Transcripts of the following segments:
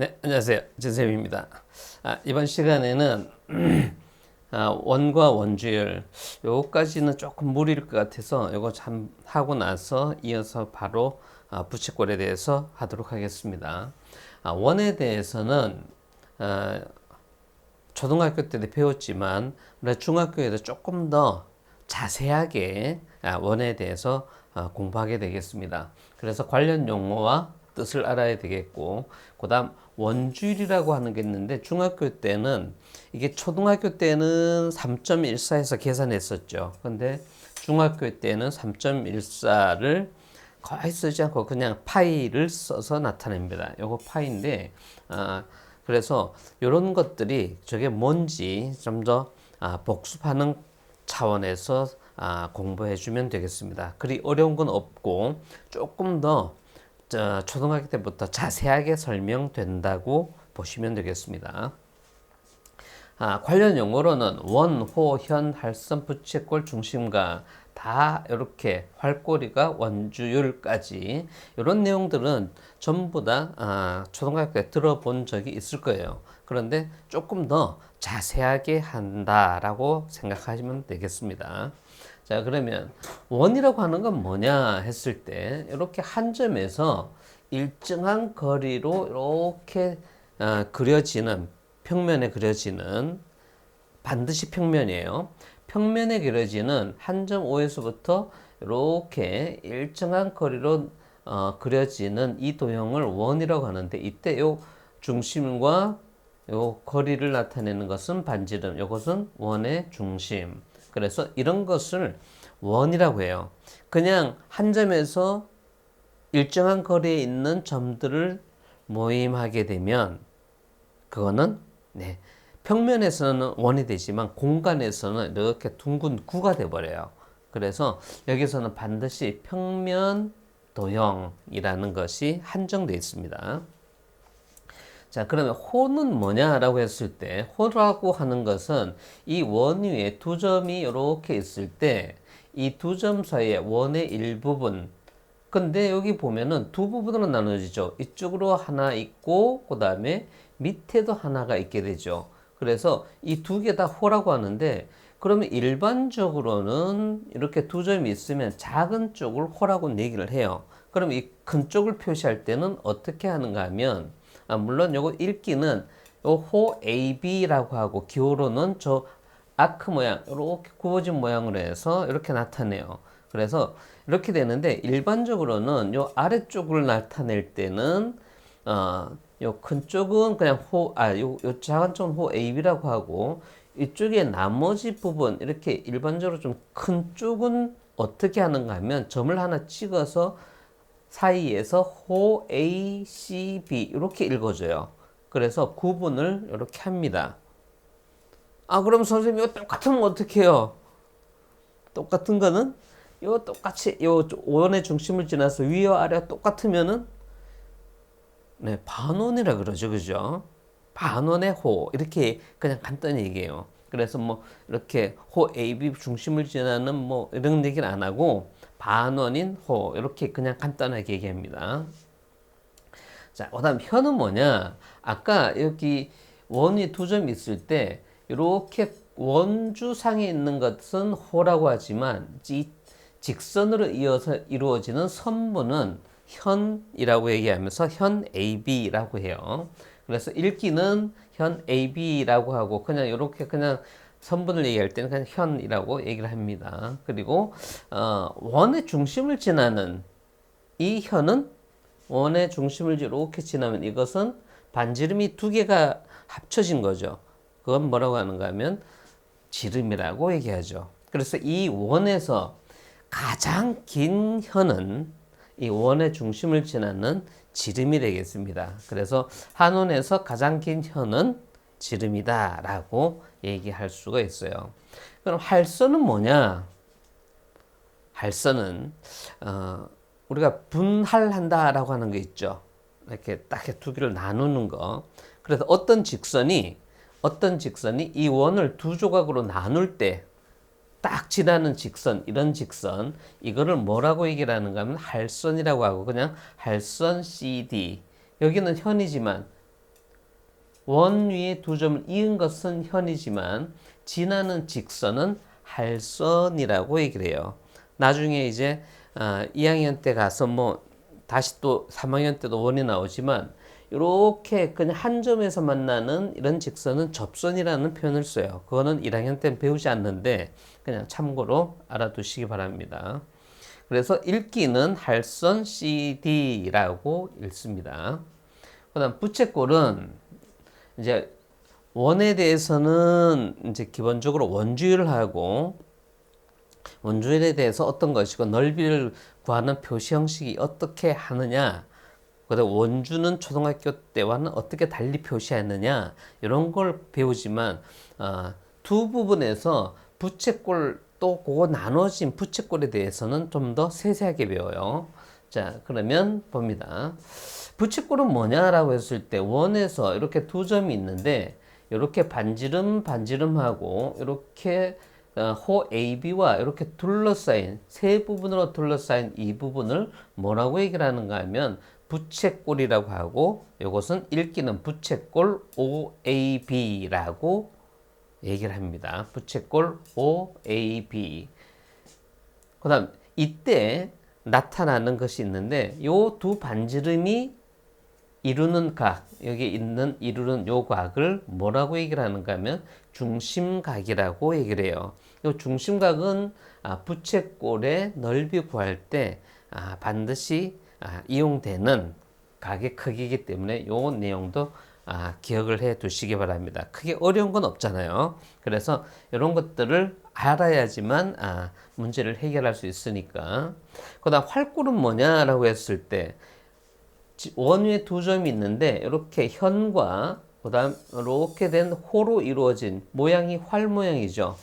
네, 안녕하세요. 진쌤입니다. 이번 시간에는 원과 원주율 요거까지는 조금 무리일 것 같아서 요거 참 하고 나서 이어서 바로 부채꼴에 대해서 하도록 하겠습니다. 원에 대해서는 아, 초등학교 때도 배웠지만 우리 중학교에도 조금 더 자세하게 원에 대해서 공부하게 되겠습니다. 그래서 관련 용어와 뜻을 알아야 되겠고, 그 다음 원주율이라고 하는 게 있는데 중학교 때는 이게 초등학교 때는 3.14에서 계산했었죠. 근데 중학교 때는 3.14를 거의 쓰지 않고 그냥 파이를 써서 나타냅니다. 요거 파이인데 그래서 이런 것들이 저게 뭔지 좀 더 복습하는 차원에서 공부해 주면 되겠습니다. 그리 어려운 건 없고 조금 더 초등학교 때부터 자세하게 설명된다고 보시면 되겠습니다. 관련 용어로는 원, 호, 현, 할선, 부채꼴, 중심가 다 이렇게 활꼬리가 원주율까지 이런 내용들은 전부 다 초등학교 때 들어본 적이 있을 거예요. 그런데 조금 더 자세하게 한다라고 생각하시면 되겠습니다. 자, 그러면 원이라고 하는 건 뭐냐 했을 때 이렇게 한 점에서 일정한 거리로 이렇게 그려지는 평면에 그려지는 반드시 평면이에요. 평면에 그려지는 한 점 O에서부터 이렇게 일정한 거리로 그려지는 이 도형을 원이라고 하는데 이때 요 중심과 요 거리를 나타내는 것은 반지름, 이것은 원의 중심. 그래서 이런 것을 원이라고 해요. 그냥 한 점에서 일정한 거리에 있는 점들을 모임하게 되면 그거는 평면에서는 원이 되지만 공간에서는 이렇게 둥근 구가 돼버려요. 그래서 여기서는 반드시 평면 도형이라는 것이 한정되어 있습니다. 자, 그러면 호는 뭐냐라고 했을 때 호라고 하는 것은 이 원 위에 두 점이 이렇게 있을 때 이 두 점 사이에 원의 일부분, 근데 여기 보면은 두 부분으로 나눠지죠. 이쪽으로 하나 있고 그 다음에 밑에도 하나가 있게 되죠. 그래서 이 두 개 다 호라고 하는데, 그러면 일반적으로는 이렇게 두 점이 있으면 작은 쪽을 호라고 얘기를 해요. 그럼 이 큰 쪽을 표시할 때는 어떻게 하는가 하면 물론 요거 읽기는 요 호 AB라고 하고 기호로는 저 아크 모양 이렇게 구워진 모양으로 해서 이렇게 나타내요. 그래서 이렇게 되는데 일반적으로는 요 아래쪽을 나타낼 때는 요 큰 쪽은 그냥 요 작은 쪽은 호 AB라고 하고, 이쪽에 나머지 부분 이렇게 일반적으로 좀 큰 쪽은 어떻게 하는가 하면 점을 하나 찍어서 사이에서 호 ACB 이렇게 읽어줘요. 그래서 구분을 이렇게 합니다. 그럼 선생님 이거 똑같으면 어떻게 해요? 똑같은 거는 요 똑같이 요 원의 중심을 지나서 위와 아래가 똑같으면은 반원이라 그러죠. 그죠? 반원의 호 이렇게 그냥 간단히 얘기해요. 그래서 뭐 이렇게 호 AB 중심을 지나는 뭐 이런 얘기는 안 하고 반원인 호 이렇게 그냥 간단하게 얘기합니다. 자, 그다음 현은 뭐냐? 아까 여기 원이 두 점 있을 때 이렇게 원주상에 있는 것은 호라고 하지만 이 직선으로 이어서 이루어지는 선분은 현이라고 얘기하면서 현 AB라고 해요. 그래서 읽기는 현 AB라고 하고 그냥 이렇게 그냥 선분을 얘기할 때는 그냥 현이라고 얘기를 합니다. 그리고 원의 중심을 지나는 이 현은 원의 중심을 이렇게 지나면 이것은 반지름이 두 개가 합쳐진 거죠. 그건 뭐라고 하는가 하면 지름이라고 얘기하죠. 그래서 이 원에서 가장 긴 현은 이 원의 중심을 지나는 지름이 되겠습니다. 그래서 한원에서 가장 긴 현은 지름이다 라고 얘기할 수가 있어요. 그럼 할선은 뭐냐? 할선은 우리가 분할한다라고 하는 게 있죠. 이렇게 딱 두 개를 나누는 거. 그래서 어떤 직선이 이 원을 두 조각으로 나눌 때 딱 지나는 직선, 이런 직선, 이거를 뭐라고 얘기를 하는가 하면 할선이라고 하고, 그냥 할선 CD. 여기는 현이지만 원 위에 두 점을 이은 것은 현이지만 지나는 직선은 할선이라고 얘기를 해요. 나중에 이제 2학년 때 가서 뭐 다시 또 3학년 때도 원이 나오지만 이렇게 그냥 한 점에서 만나는 이런 직선은 접선이라는 표현을 써요. 그거는 1학년 때는 배우지 않는데 그냥 참고로 알아두시기 바랍니다. 그래서 읽기는 할선 CD라고 읽습니다. 그 다음 부채꼴은 이제 원에 대해서는 이제 기본적으로 원주율을 하고 원주율에 대해서 어떤 것이고 넓이를 구하는 표시 형식이 어떻게 하느냐, 그다음 원주는 초등학교 때와는 어떻게 달리 표시하느냐 이런 걸 배우지만 두 부분에서 부채꼴 또 그거 나눠진 부채꼴에 대해서는 좀 더 세세하게 배워요. 자, 그러면 봅니다. 부채꼴은 뭐냐라고 했을 때 원에서 이렇게 두 점이 있는데 이렇게 반지름하고 이렇게 호 AB와 이렇게 둘러싸인 세 부분으로 둘러싸인 이 부분을 뭐라고 얘기를 하는가 하면 부채꼴이라고 하고 이것은 읽기는 부채꼴 OAB라고 얘기를 합니다. 부채꼴 OAB. 그 다음 이때 나타나는 것이 있는데 이 두 반지름이 이루는 각, 여기 있는 이루는 요 각을 뭐라고 얘기를 하는가 하면 중심각이라고 얘기를 해요. 이 중심각은 부채꼴의 넓이 구할 때 반드시 이용되는 각의 크기이기 때문에 요 내용도 기억을 해 두시기 바랍니다. 크게 어려운 건 없잖아요. 그래서 이런 것들을 알아야지만 문제를 해결할 수 있으니까. 그 다음 활꼴은 뭐냐라고 했을 때 원 위에 두 점이 있는데 이렇게 현과 그 다음 이렇게 된 호로 이루어진 모양이 활 모양이죠.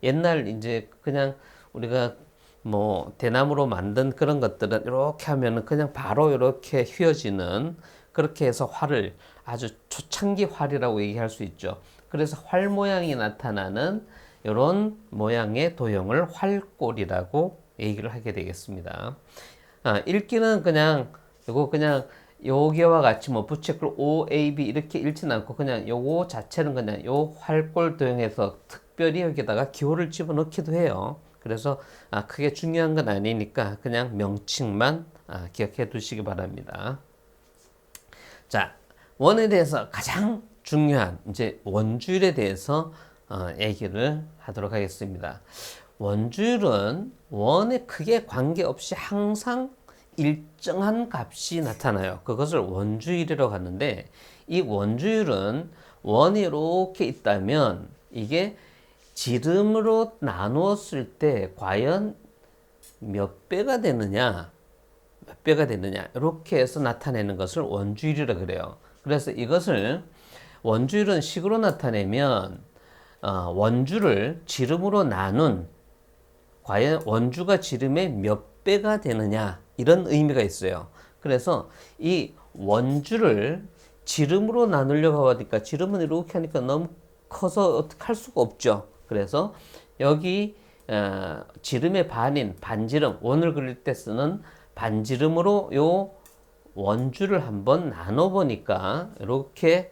옛날 이제 그냥 우리가 뭐 대나무로 만든 그런 것들은 이렇게 하면은 그냥 바로 이렇게 휘어지는, 그렇게 해서 활을 아주 초창기 활이라고 얘기할 수 있죠. 그래서 활 모양이 나타나는 이런 모양의 도형을 활꼴이라고 얘기를 하게 되겠습니다. 읽기는 그냥 이거 그냥 요게와 같이 뭐 부채꼴 OAB 이렇게 읽지는 않고 그냥 요거 자체는 그냥 요 활꼴 도형에서 특별히 여기다가 기호를 집어넣기도 해요. 그래서 크게 중요한 건 아니니까 그냥 명칭만 기억해 두시기 바랍니다. 자, 원에 대해서 가장 중요한 이제 원주율에 대해서 얘기를 하도록 하겠습니다. 원주율은 원에 크게 관계없이 항상 일정한 값이 나타나요. 그것을 원주율이라고 하는데 이 원주율은 원이 이렇게 있다면 이게 지름으로 나누었을 때 과연 몇 배가 되느냐 이렇게 해서 나타내는 것을 원주율이라 그래요. 그래서 이것을 원주율은 식으로 나타내면 원주를 지름으로 나눈 과연 원주가 지름의 몇 배가 되느냐 이런 의미가 있어요. 그래서 이 원주를 지름으로 나누려고 하니까 지름은 이렇게 하니까 너무 커서 어떻게 할 수가 없죠. 그래서 여기 지름의 반인 반지름, 원을 그릴 때 쓰는 반지름으로 요 원주를 한번 나눠 보니까 이렇게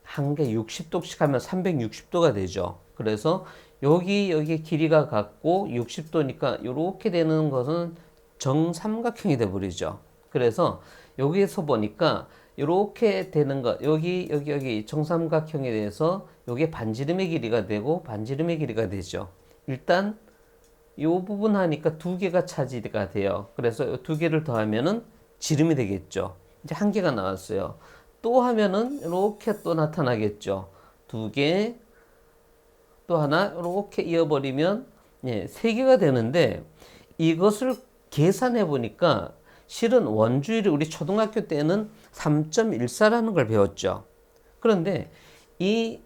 한 개 60도씩 하면 360도가 되죠. 그래서 여기 길이가 같고 60도니까 이렇게 되는 것은 정삼각형이 돼 버리죠. 그래서 여기에서 보니까 이렇게 되는 것, 여기 정삼각형에 대해서 이게 반지름의 길이가 되고 반지름의 길이가 되죠. 일단 이 부분 하니까 두 개가 차지가 돼요. 그래서 두 개를 더하면은 지름이 되겠죠. 이제 한 개가 나왔어요. 또 하면은 이렇게 또 나타나겠죠. 두 개, 또 하나 이렇게 이어버리면 세 개가 되는데 이것을 계산해 보니까 실은 원주율이 우리 초등학교 때는 3.14라는 걸 배웠죠. 그런데 이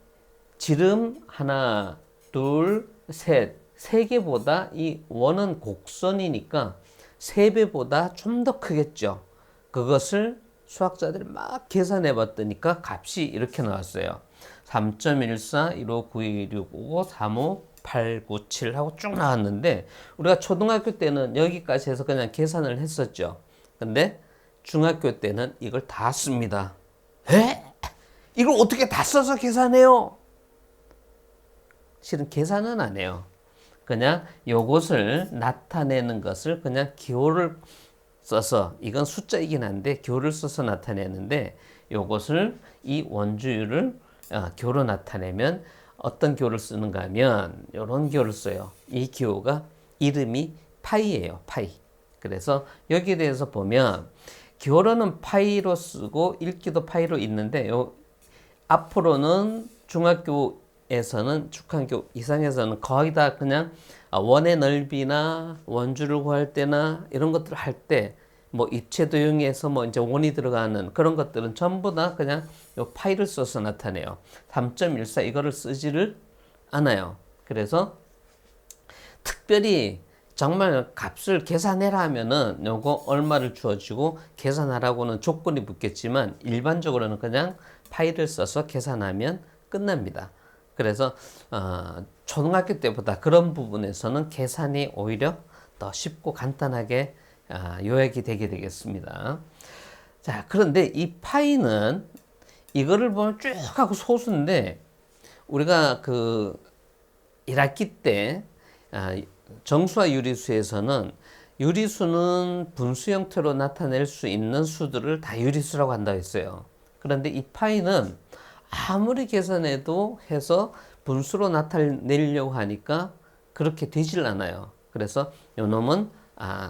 지름 하나, 둘, 셋, 세 개보다 이 원은 곡선이니까 세 배보다 좀 더 크겠죠. 그것을 수학자들이 막 계산해 봤더니까 값이 이렇게 나왔어요. 3.14, 15, 92, 655, 35, 8, 9, 7 하고 쭉 나왔는데 우리가 초등학교 때는 여기까지 해서 그냥 계산을 했었죠. 근데 중학교 때는 이걸 다 씁니다. 에? 이걸 어떻게 다 써서 계산해요? 실은 계산은 안 해요. 그냥 요것을 나타내는 것을 그냥 기호를 써서, 이건 숫자이긴 한데 기호를 써서 나타내는데, 요것을 이 원주율을 기호로 나타내면 어떤 기호를 쓰는가 하면 이런 기호를 써요. 이 기호가 이름이 파이예요. 파이. 그래서 여기에 대해서 보면 기호로는 파이로 쓰고 읽기도 파이로 있는데, 앞으로는 중학교에서는 중학교 이상에서는 거의 다 그냥 원의 넓이나 원주를 구할 때나 이런 것들을 할 때 뭐 입체 도형에서 뭐 이제 원이 들어가는 그런 것들은 전부 다 그냥 요 파이를 써서 나타내요. 3.14 이거를 쓰지를 않아요. 그래서 특별히 정말 값을 계산해라 하면은 요거 얼마를 주어지고 계산하라고는 조건이 붙겠지만, 일반적으로는 그냥 파이를 써서 계산하면 끝납니다. 그래서 초등학교 때보다 그런 부분에서는 계산이 오히려 더 쉽고 간단하게 요약이 되게 되겠습니다. 자, 그런데 이 파이는 이거를 보면 쭉 하고 소수인데, 우리가 그 1학기 때 정수와 유리수에서는 유리수는 분수 형태로 나타낼 수 있는 수들을 다 유리수라고 한다고 했어요. 그런데 이 파이는 아무리 계산해도 해서 분수로 나타내려고 하니까 그렇게 되질 않아요. 그래서 요 놈은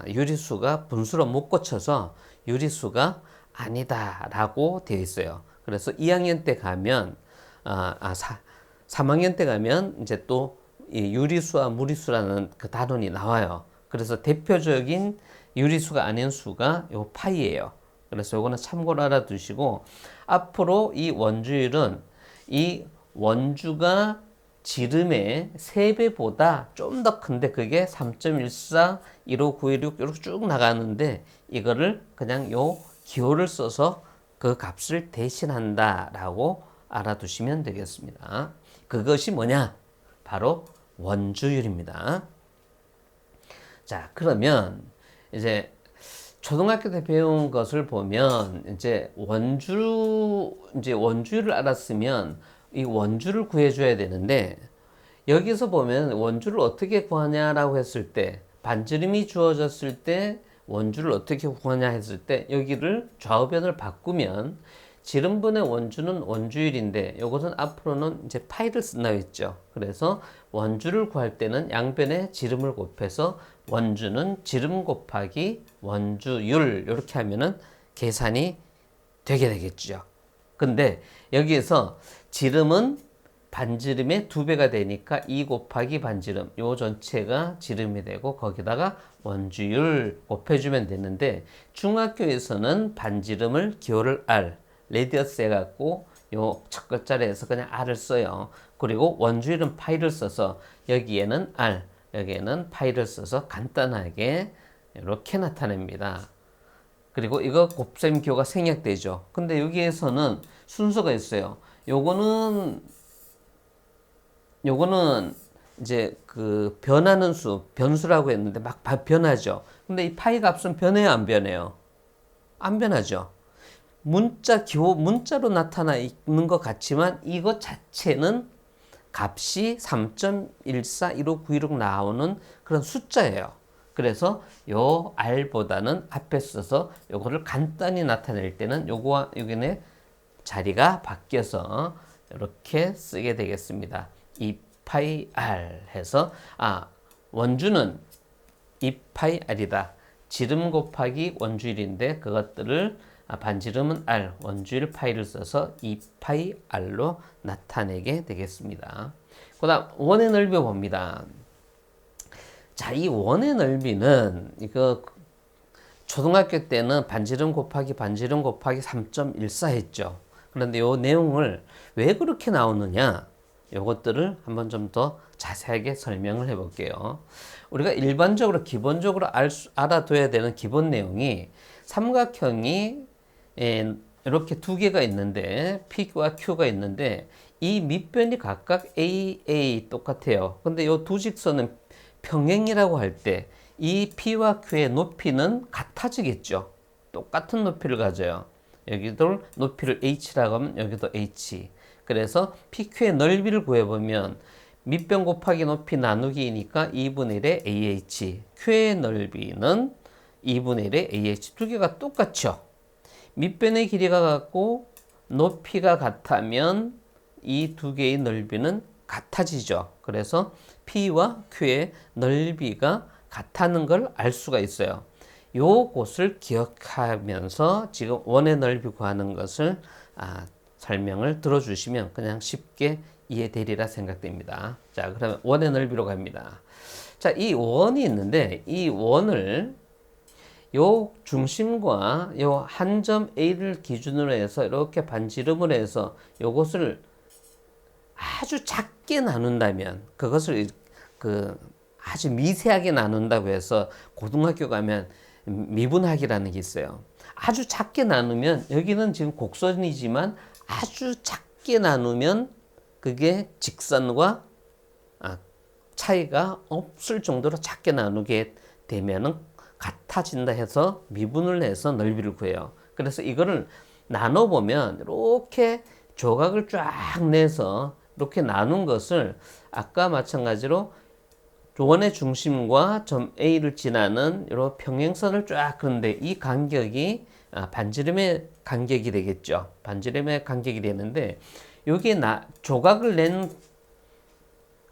유리수가 분수로 못 고쳐서 유리수가 아니다라고 되어 있어요. 그래서 2학년 때 가면 3학년 때 가면 이제 또 이 유리수와 무리수라는 그 단원이 나와요. 그래서 대표적인 유리수가 아닌 수가 요 파이예요. 그래서 요거는 참고로 알아두시고, 앞으로 이 원주율은 이 원주가 지름의 3배보다 좀 더 큰데, 그게 3.14, 15916 이렇게 쭉 나가는데, 이거를 그냥 요 기호를 써서 그 값을 대신한다라고 알아두시면 되겠습니다. 그것이 뭐냐? 바로 원주율입니다. 자, 그러면 이제 초등학교 때 배운 것을 보면 이제 원주율을 알았으면 이 원주를 구해줘야 되는데, 여기서 보면 원주를 어떻게 구하냐라고 했을 때, 반지름이 주어졌을 때 원주를 어떻게 구하냐 했을 때, 여기를 좌우변을 바꾸면 지름분의 원주는 원주율인데, 이것은 앞으로는 이제 파이를 쓴다고 했죠. 그래서 원주를 구할 때는 양변에 지름을 곱해서 원주는 지름 곱하기 원주율, 이렇게 하면은 계산이 되게 되겠죠. 근데 여기에서 지름은 반지름의 2배가 되니까 2 곱하기 반지름, 요 전체가 지름이 되고 거기다가 원주율 곱해주면 되는데, 중학교에서는 반지름을 기호를 R, 레디어스 해갖고 요 첫 글자리에서 그냥 R을 써요. 그리고 원주율은 파이를 써서 여기에는 R, 여기에는 파이를 써서 간단하게 이렇게 나타냅니다. 그리고 이거 곱셈 기호가 생략되죠. 근데 여기에서는 순서가 있어요. 요거는 이제 그 변하는 수, 변수라고 했는데 막 변하죠. 근데 이 파이 값은 변해요, 안 변해요? 안 변하죠. 문자로 나타나 있는 것 같지만 이것 자체는 값이 3.141596 나오는 그런 숫자예요. 그래서 요 R보다는 앞에 써서 요거를 간단히 나타낼 때는 요거와 여기는 자리가 바뀌어서 이렇게 쓰게 되겠습니다. 2파이 R 해서 원주는 2파이 R이다. 지름 곱하기 원주율인데 그것들을 반지름은 R, 원주율 파이를 써서 2파이 R로 나타내게 되겠습니다. 그 다음 원의 넓이 봅니다. 자, 이 원의 넓이는 이거 초등학교 때는 반지름 곱하기 반지름 곱하기 3.14 했죠. 그런데 이 내용을 왜 그렇게 나오느냐, 이것들을 한번 좀 더 자세하게 설명을 해 볼게요. 우리가 일반적으로 기본적으로 알아둬야 되는 기본 내용이, 삼각형이 이렇게 두 개가 있는데 P와 Q가 있는데 이 밑변이 각각 AA 똑같아요. 근데 이 두 직선은 평행이라고 할 때 이 P와 Q의 높이는 같아지겠죠. 똑같은 높이를 가져요. 여기도 높이를 h라고 하면 여기도 h. 그래서 PQ의 넓이를 구해보면 밑변 곱하기 높이 나누기니까 2분의 1의 AH. Q의 넓이는 2분의 1의 AH. 두 개가 똑같죠. 밑변의 길이가 같고 높이가 같다면 이 두 개의 넓이는 같아지죠. 그래서 P와 Q의 넓이가 같다는 걸 알 수가 있어요. 요것을 기억하면서 지금 원의 넓이 구하는 것을 설명을 들어주시면 그냥 쉽게 이해되리라 생각됩니다. 자, 그러면 원의 넓이로 갑니다. 자, 이 원이 있는데 이 원을 요 중심과 요 한 점 A를 기준으로 해서 이렇게 반지름을 해서 요것을 아주 작게 나눈다면 그것을 아주 미세하게 나눈다고 해서 고등학교 가면 미분하기라는 게 있어요. 아주 작게 나누면 여기는 지금 곡선이지만 아주 작게 나누면 그게 직선과 차이가 없을 정도로 작게 나누게 되면은 같아진다 해서 미분을 해서 넓이를 구해요. 그래서 이거를 나눠보면 이렇게 조각을 쫙 내서 이렇게 나눈 것을 아까 마찬가지로 원의 중심과 점 A를 지나는 이런 평행선을 쫙 그런데 이 간격이 반지름의 간격이 되겠죠. 반지름의 간격이 되는데 여기에 조각을 낸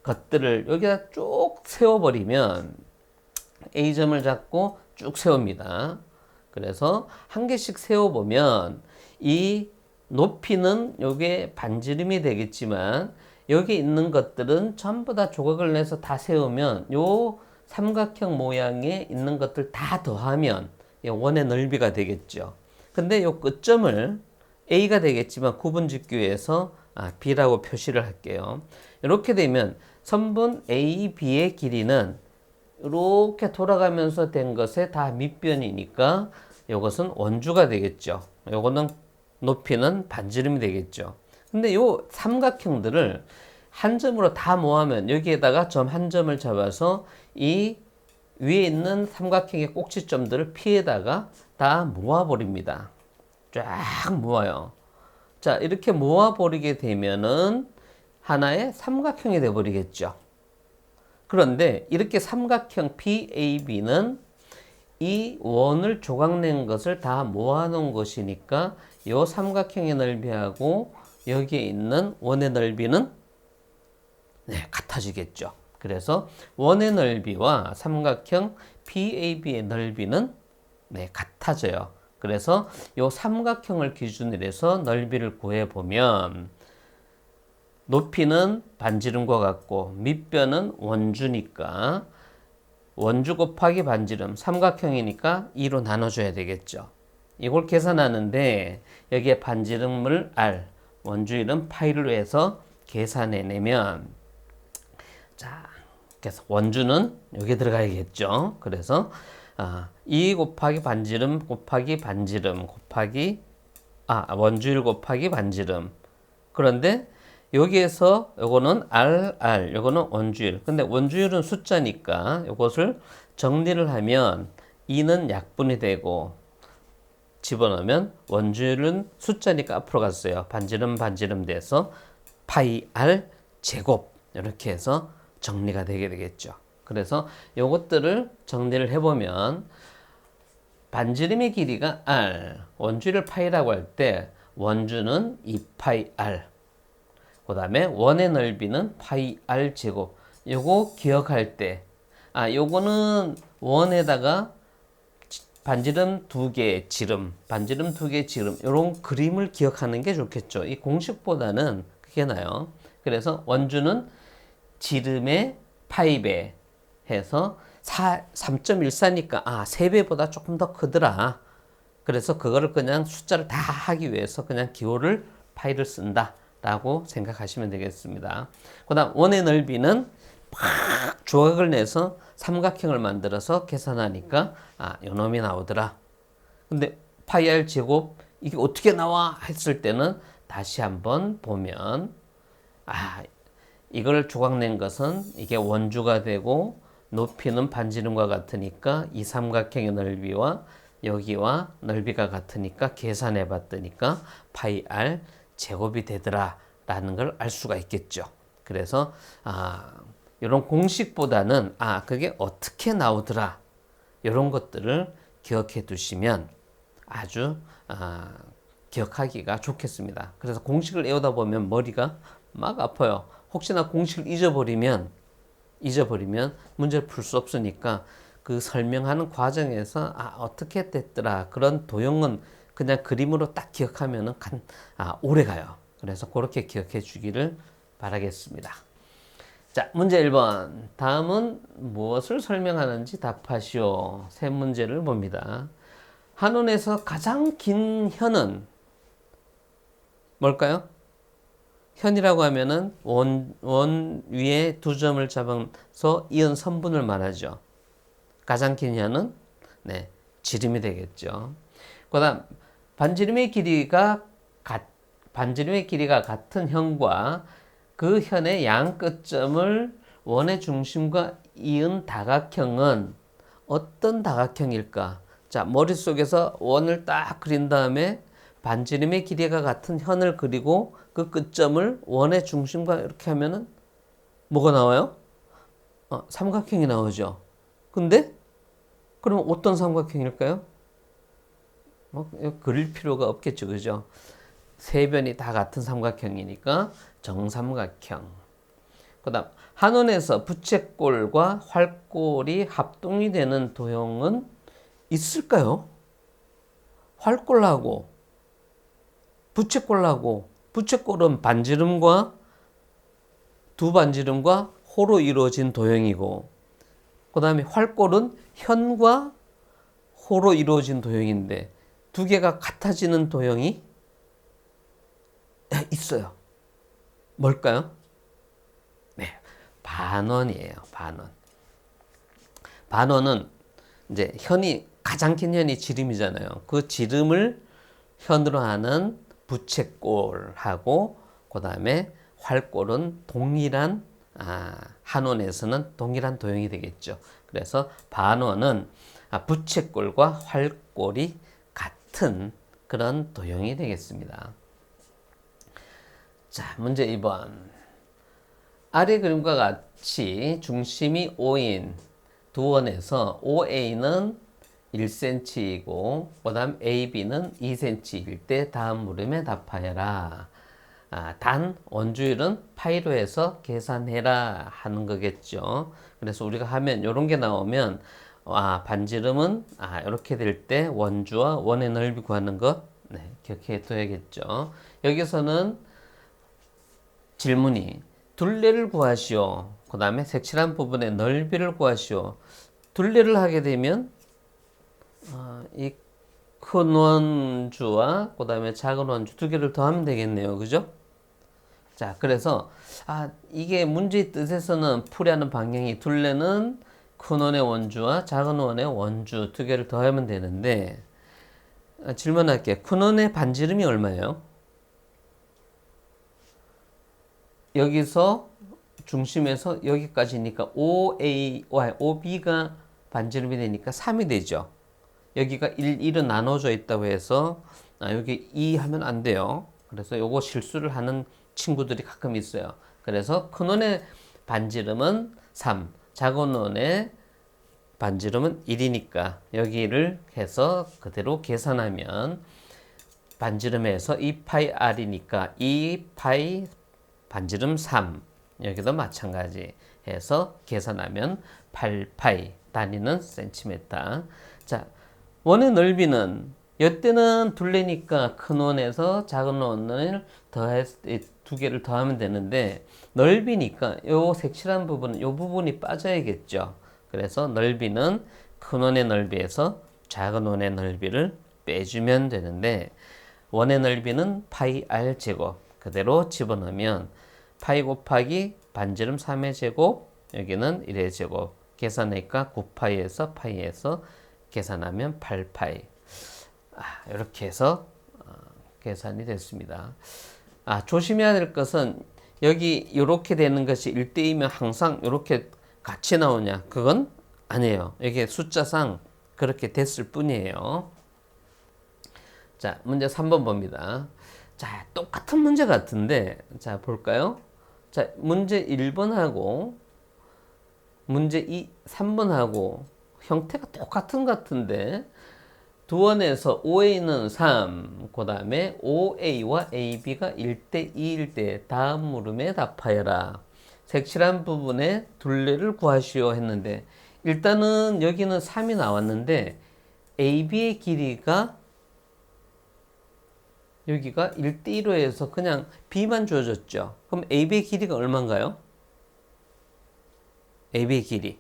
것들을 여기다 쭉 세워버리면 A점을 잡고 쭉 세웁니다. 그래서 한 개씩 세워보면 이 높이는 요게 반지름이 되겠지만 여기 있는 것들은 전부 다 조각을 내서 다 세우면 요 삼각형 모양에 있는 것들 다 더하면 원의 넓이가 되겠죠. 근데 요 끝점을 A가 되겠지만 구분짓기위해서 B라고 표시를 할게요. 이렇게 되면 선분 A, B의 길이는 이렇게 돌아가면서 된 것에 다 밑변이니까 이것은 원주가 되겠죠. 요거는 높이는 반지름이 되겠죠. 근데 요 삼각형들을 한 점으로 다 모으면 여기에다가 점 한 점을 잡아서 이 위에 있는 삼각형의 꼭지점들을 P에다가 다 모아버립니다. 쫙 모아요. 자, 이렇게 모아버리게 되면은 하나의 삼각형이 되어버리겠죠. 그런데 이렇게 삼각형 PAB는 이 원을 조각낸 것을 다 모아놓은 것이니까 이 삼각형의 넓이하고 여기에 있는 원의 넓이는 같아지겠죠. 그래서 원의 넓이와 삼각형 PAB의 넓이는 같아져요. 그래서 이 삼각형을 기준으로 해서 넓이를 구해보면 높이는 반지름과 같고 밑변은 원주니까 원주 곱하기 반지름 삼각형이니까 2로 나눠줘야 되겠죠. 이걸 계산하는데 여기에 반지름을 R, 원주율은 파이로 해서 계산해내면 자, 그래서 원주는 여기 들어가야겠죠. 그래서 2 곱하기 반지름 곱하기 반지름 곱하기 원주율 곱하기 반지름. 그런데 여기에서 요거는 RR, 요거는 원주율. 근데 원주율은 숫자니까 요것을 정리를 하면 2는 약분이 되고 집어넣으면 원주율은 숫자니까 앞으로 갔어요. 반지름 반지름 돼서 파이 R 제곱 이렇게 해서 정리가 되게 되겠죠. 그래서 요것들을 정리를 해보면 반지름의 길이가 R, 원주율을 파이라고 할 때 원주는 2파이 R, 그 다음에 원의 넓이는 파이 R 제곱. 요거 기억할 때 요거는 원에다가 반지름 2개 지름, 반지름 2개 지름 요런 그림을 기억하는 게 좋겠죠. 이 공식보다는 그게 나요. 그래서 원주는 지름의 파이배 해서 3.14니까 3배보다 조금 더 크더라. 그래서 그거를 그냥 숫자를 다 하기 위해서 그냥 기호를 파이를 쓴다 라고 생각하시면 되겠습니다. 그 다음 원의 넓이는 팍 조각을 내서 삼각형을 만들어서 계산하니까 요놈이 나오더라. 근데 파이 r 제곱 이게 어떻게 나와 했을 때는 다시 한번 보면 이걸 조각낸 것은 이게 원주가 되고 높이는 반지름과 같으니까 이 삼각형의 넓이와 여기와 넓이가 같으니까 계산해 봤더니까 파이 r 제곱이 되더라 라는 걸 알 수가 있겠죠. 그래서 이런 공식보다는 그게 어떻게 나오더라 이런 것들을 기억해 두시면 아주 기억하기가 좋겠습니다. 그래서 공식을 외우다 보면 머리가 막 아파요. 혹시나 공식을 잊어버리면 문제를 풀 수 없으니까 그 설명하는 과정에서 어떻게 됐더라 그런 도형은 그냥 그림으로 딱 기억하면은 오래 가요. 그래서 그렇게 기억해 주기를 바라겠습니다. 자, 문제 1번. 다음은 무엇을 설명하는지 답하시오. 세 문제를 봅니다. 한원에서 가장 긴 현은 뭘까요? 현이라고 하면은 원 위에 두 점을 잡아서 이은 선분을 말하죠. 가장 긴 현은 지름이 되겠죠. 그다음 반지름의 길이가 같은 현과 그 현의 양 끝점을 원의 중심과 이은 다각형은 어떤 다각형일까? 자, 머릿속에서 원을 딱 그린 다음에 반지름의 길이가 같은 현을 그리고 그 끝점을 원의 중심과 이렇게 하면은 뭐가 나와요? 삼각형이 나오죠. 근데 그럼 어떤 삼각형일까요? 그릴 필요가 없겠죠, 그죠? 세 변이 다 같은 삼각형이니까 정삼각형. 그다음 한원에서 부채꼴과 활꼴이 합동이 되는 도형은 있을까요? 활꼴하고 부채꼴하고 부채꼴은 반지름과 두 반지름과 호로 이루어진 도형이고 그 다음에 활꼴은 현과 호로 이루어진 도형인데 두 개가 같아지는 도형이 있어요. 뭘까요? 반원이에요. 반원은 이제 가장 긴 현이 지름이잖아요. 그 지름을 현으로 하는 부채꼴하고 그 다음에 활꼴은 동일한 한원에서는 동일한 도형이 되겠죠. 그래서 반원은 부채꼴과 활꼴이 같은 그런 도형이 되겠습니다. 자, 문제 2번. 아래 그림과 같이 중심이 O인 두 원에서 OA는 1cm이고 그 다음 AB는 2cm일 때 다음 물음에 답하여라. 단 원주율은 파이로 해서 계산해라 하는 거겠죠. 그래서 우리가 하면 이런 게 나오면 반지름은 이렇게 될 때 원주와 원의 넓이 구하는 것 기억해 둬야겠죠. 여기서는 질문이 둘레를 구하시오. 그 다음에 색칠한 부분의 넓이를 구하시오. 둘레를 하게 되면 이 큰 원주와 그 다음에 작은 원주 두 개를 더하면 되겠네요. 그죠? 자, 그래서 이게 문제의 뜻에서는 풀이하는 방향이 둘레는 큰 원의 원주와 작은 원의 원주 두 개를 더하면 되는데 질문할게요. 큰 원의 반지름이 얼마예요? 여기서 중심에서 여기까지니까 OB가 반지름이 되니까 3이 되죠. 여기가 1은 나눠져 있다고 해서 여기 2 하면 안 돼요. 그래서 요거 실수를 하는 친구들이 가끔 있어요. 그래서 큰 원의 반지름은 3, 작은 원의 반지름은 1이니까 여기를 해서 그대로 계산하면 반지름에서 2파이 r이니까 2파이 반지름 3 여기도 마찬가지 해서 계산하면 8파이 단위는 센티미터. 자, 원의 넓이는 이때는 둘레니까 큰 원에서 작은 원을 두 개를 더하면 되는데 넓이니까 요 색칠한 부분은 요 부분이 빠져야겠죠. 그래서 넓이는 큰 원의 넓이에서 작은 원의 넓이를 빼주면 되는데 원의 넓이는 파이 r 제곱 그대로 집어넣으면 파이 곱하기 반지름 3의 제곱 여기는 1의 제곱 계산하니까 9파이에서 파이에서 계산하면 8파이 이렇게 해서 계산이 됐습니다. 조심해야 될 것은 여기 이렇게 되는 것이 1대2면 항상 이렇게 같이 나오냐 그건 아니에요. 이게 숫자상 그렇게 됐을 뿐이에요. 자, 문제 3번 봅니다. 자, 똑같은 문제 같은데, 자, 볼까요? 자, 문제 1번하고 문제 3번하고 형태가 똑같은 것 같은데, 두 원에서 OA는 3, 그 다음에 OA와 AB가 1대 2일 때 다음 물음에 답하여라. 색칠한 부분의 둘레를 구하시오 했는데, 일단은 여기는 3이 나왔는데 AB의 길이가 여기가 1대1로 해서 그냥 B만 주어졌죠. 그럼 AB의 길이가 얼마인가요? AB의 길이.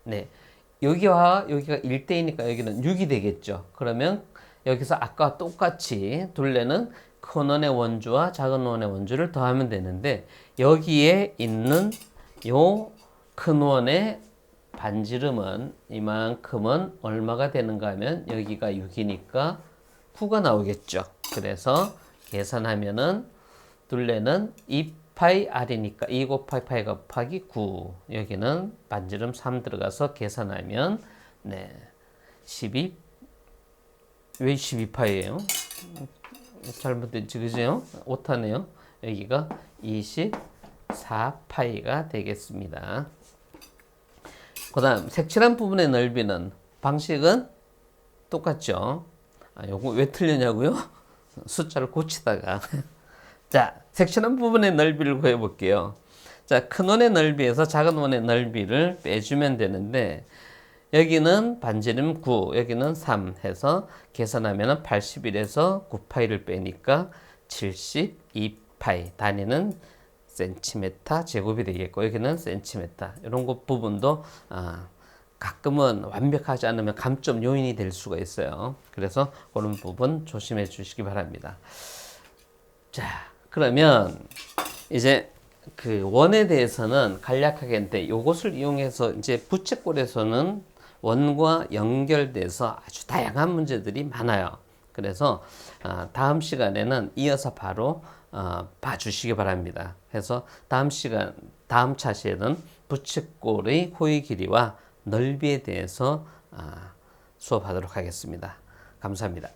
네. 여기와 여기가 1대2니까 여기는 6이 되겠죠. 그러면 여기서 아까와 똑같이 둘레는 큰 원의 원주와 작은 원의 원주를 더하면 되는데, 여기에 있는 요 큰 원의 반지름은 이만큼은 얼마가 되는가 하면 여기가 6이니까 9가 나오겠죠. 그래서 계산하면은 둘레는 2파이 r이니까 2 곱하기 파이 곱하기 9, 여기는 반지름 3 들어가서 계산하면 네 12, 왜 12파이예요? 잘못됐지 그죠? 오타네요. 여기가 24파이가 되겠습니다. 그 다음 색칠한 부분의 넓이는 방식은 똑같죠. 요거 왜 틀렸냐고요? 숫자를 고치다가 자, 색칠한 부분의 넓이를 구해 볼게요. 자, 큰 원의 넓이에서 작은 원의 넓이를 빼주면 되는데, 여기는 반지름 9, 여기는 3 해서 계산하면 81에서 9파이를 빼니까 72파이, 단위는 센티미터 제곱이 되겠고, 여기는 센티미터. 이런 것 부분도 가끔은 완벽하지 않으면 감점 요인이 될 수가 있어요. 그래서 그런 부분 조심해 주시기 바랍니다. 자, 그러면 이제 그 원에 대해서는 간략하게 했는데, 이것을 이용해서 이제 부채꼴에서는 원과 연결돼서 아주 다양한 문제들이 많아요. 그래서 다음 시간에는 이어서 바로 봐주시기 바랍니다. 그래서 다음 차시에는 부채꼴의 호의 길이와 넓이에 대해서 수업하도록 하겠습니다. 감사합니다.